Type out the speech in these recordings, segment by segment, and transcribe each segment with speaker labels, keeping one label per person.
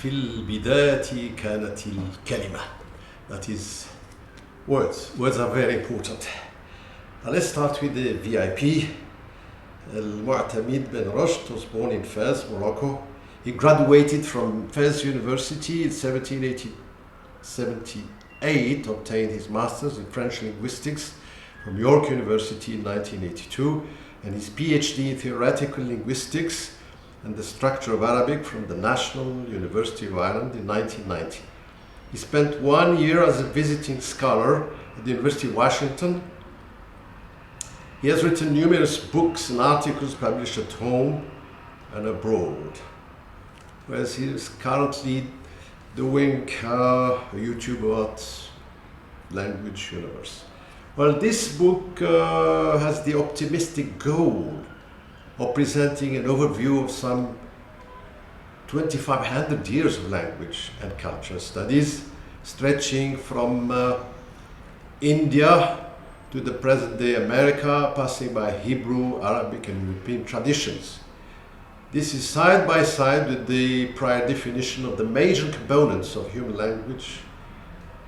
Speaker 1: في البداية كانت الكلمة. That is words. Words are very important. Let's start with the VIP. Al-Mu'tamid bin Rushd was born in Fez, Morocco. He graduated from Fez University in 1778, obtained his master's in French linguistics from York University in 1982, and his PhD in theoretical linguistics and the structure of Arabic from the National University of Ireland in 1990. He spent 1 year as a visiting scholar at the University of Washington. He has written numerous books and articles published at home and abroad, whereas he is currently doing a YouTube about language universe. Well, this book has the optimistic goal of presenting an overview of some 2,500 years of language and culture studies, stretching from India to the present-day America, passing by Hebrew, Arabic, and European traditions. This is side by side with the prior definition of the major components of human language: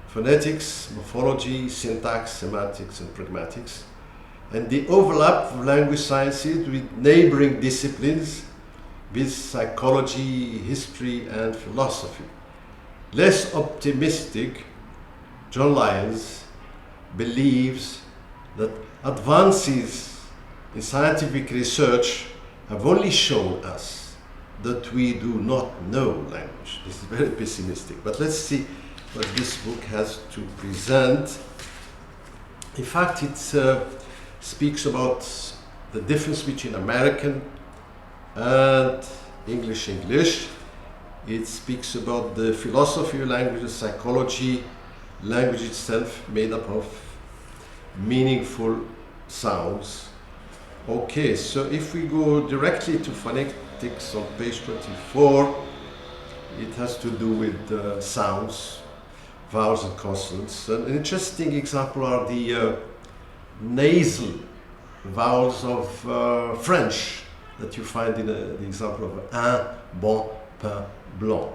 Speaker 1: phonetics, morphology, syntax, semantics, and pragmatics, and the overlap of language sciences with neighboring disciplines, with psychology, history, and philosophy. Less optimistic, John Lyons believes that advances in scientific research have only shown us that we do not know language. This is very pessimistic, but let's see what this book has to present. In fact, it speaks about the difference between American and English. It speaks about the philosophy of language, the psychology, language itself made up of meaningful sounds. Okay, so if we go directly to phonetics on page 24, it has to do with sounds, vowels and consonants. An interesting example are the nasal vowels of French that you find in the example of un, bon, pain, blanc.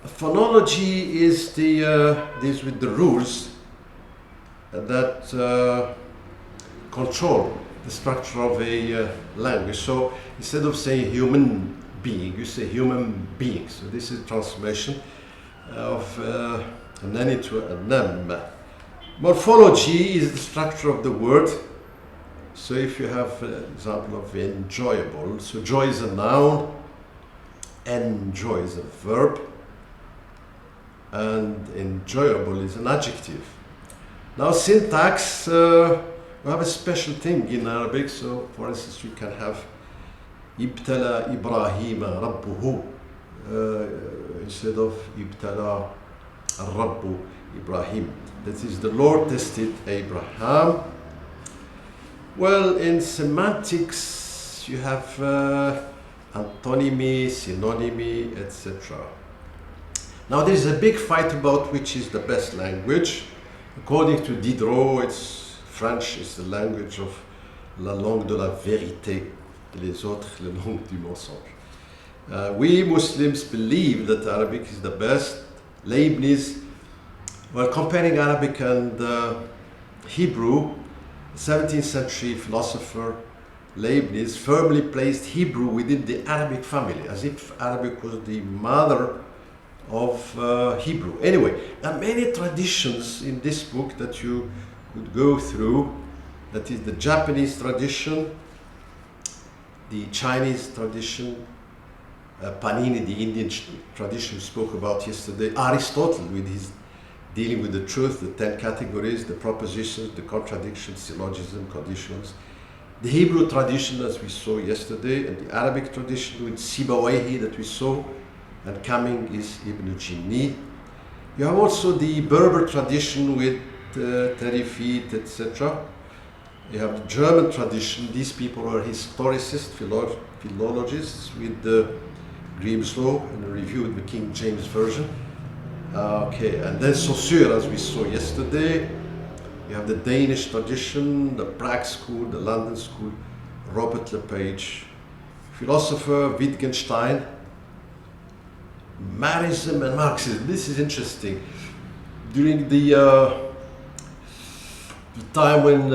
Speaker 1: Phonology is deals with the rules that control the structure of a language. So instead of saying human being, you say human being. So this is transformation of an N into a NEM. Morphology is the structure of the word. So if you have an example of enjoyable, so joy is a noun, enjoy is a verb, and enjoyable is an adjective. Now syntax, we have a special thing in Arabic. So for instance, you can have ibtala Ibrahim rabbuhu instead of ibtala rabbu Ibrahim. That is, the Lord tested Abraham. Well, in semantics, you have antonymy, synonymy, etc. Now, there is a big fight about which is the best language. According to Diderot, French is the language of la langue de la vérité, les autres, la langue du mensonge. We Muslims believe that Arabic is the best. Leibniz, while comparing Arabic and Hebrew, 17th century philosopher Leibniz firmly placed Hebrew within the Arabic family, as if Arabic was the mother of Hebrew. Anyway, there are many traditions in this book that you could go through. That is the Japanese tradition, the Chinese tradition, Panini, the Indian tradition we spoke about yesterday, Aristotle with his dealing with the truth, the 10 categories, the propositions, the contradictions, syllogism, conditions, the Hebrew tradition as we saw yesterday, and the Arabic tradition with Sibawayhi that we saw, and coming is Ibn Jinni. You have also the Berber tradition with Tarifit, etc. You have the German tradition. These people are historicists, philologists with Grimslow and a review with the King James Version. Okay, and then Saussure, as we saw yesterday. You have the Danish tradition, the Prague school, the London school, Robert Lepage, philosopher Wittgenstein, Marxism and Marxism. This is interesting. During the time when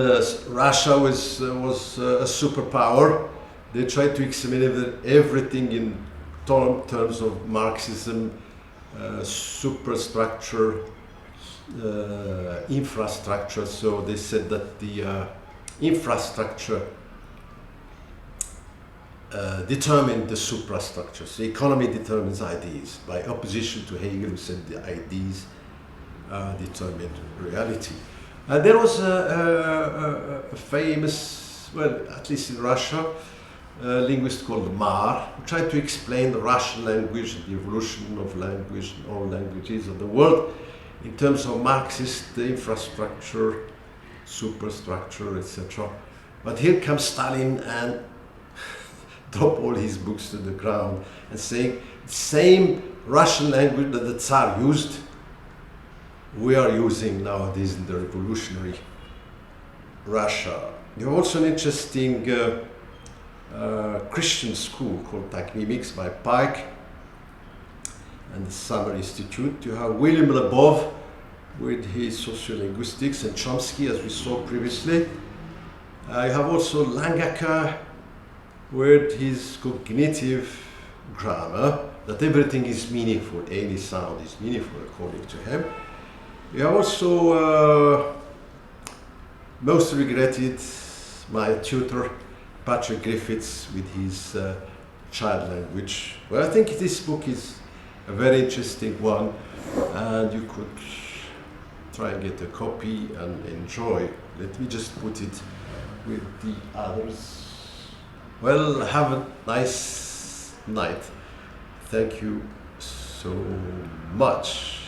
Speaker 1: Russia was a superpower, they tried to examine everything in terms of Marxism, superstructure, infrastructure. So they said that the infrastructure determined the suprastructure. So economy determines ideas, by opposition to Hegel, who said the ideas determine reality. And there was a famous, well, at least in Russia, a linguist called Mar, who tried to explain the Russian language, the evolution of language and all languages of the world in terms of Marxist infrastructure, superstructure, etc. But here comes Stalin and drop all his books to the ground and saying the same Russian language that the Tsar used, we are using nowadays in the revolutionary Russia. You have also an interesting Christian school called Techniques by Pike and the Summer Institute. You have William Lebov with his sociolinguistics and Chomsky, as we saw previously. You have also Langacker with his cognitive grammar, that everything is meaningful, any sound is meaningful according to him. You have also most regretted my tutor Patrick Griffiths with his child language. Well, I think this book is a very interesting one, and you could try and get a copy and enjoy. Let me just put it with the others. Well, have a nice night. Thank you so much.